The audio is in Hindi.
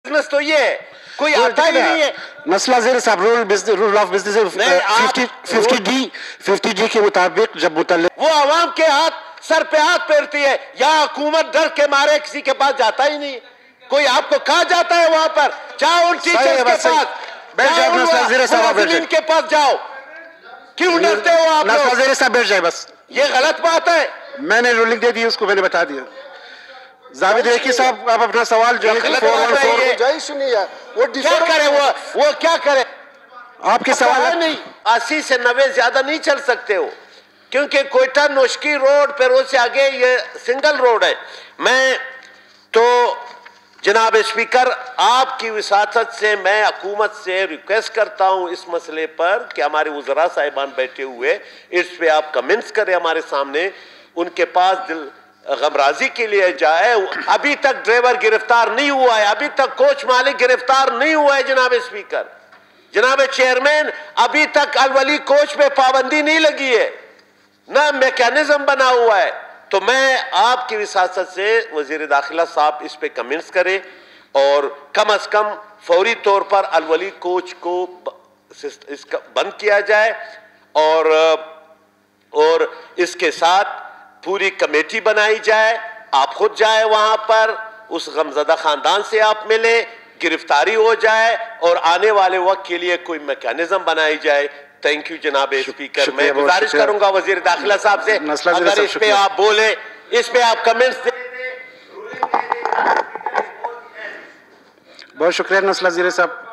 बिजनेस तो ये है, कोई आता ही नहीं है। मसला ज़ेर साहब रूल ऑफ बिजनेस 50D के मुताबिक जब मुतल्लिक वो आवाम के हाथ सर पे हाथ फेरती है, या हुकूमत डर के मारे किसी के पास जाता ही नहीं। कोई आपको कहा जाता है वहां पर, जाओ उन टीचर्स के पास, जमीन के पास जाओ, क्यों डरते हो आप लोग? ज़ेर साहब बैठ जाए बस, ये गलत बात है। मैंने रूलिंग दे दी, उसको मैंने बता दिया। जावेद रेकी साहब आप अपना सवाल जो है क्या करे वो क्या करे? आपके सवाल नहीं 80 से 90 ज्यादा नहीं चल सकते हो, क्योंकि कोयटा नोशकी रोड फिर उससे आगे ये सिंगल रोड है। मैं तो जनाब स्पीकर आपकी विसासत से मैं हुकूमत से रिक्वेस्ट करता हूं इस मसले पर कि हमारे वज़रा साहिबान बैठे हुए इस पे आप कमेंट्स करें हमारे सामने, उनके पास दिल गमराजी के लिए जाए। अभी तक ड्राइवर गिरफ्तार नहीं हुआ है, अभी तक कोच मालिक गिरफ्तार नहीं हुआ है जनाब स्पीकर, जनाब चेयरमैन, अभी तक अलवली कोच पे पाबंदी नहीं लगी है, ना मैकेनिज्म बना हुआ है। तो मैं आपकी विसासत से वजीर दाखिला साहब इस पे कमेंट्स करें और कम अज कम फौरी तौर पर अलवली कोच को इसका बंद किया जाए और इसके साथ पूरी कमेटी बनाई जाए। आप खुद जाए वहां पर, उस गमजदा खानदान से आप मिले, गिरफ्तारी हो जाए और आने वाले वक्त के लिए कोई मैकेनिज्म बनाई जाए। थैंक यू जनाब स्पीकर। मैं गुजारिश करूंगा वजीर दाखिला साहब से, अगर इस पे आप बोले, इस पे आप कमेंट्स दे दें। बहुत शुक्रिया नस्ला ज़ीरे साहब।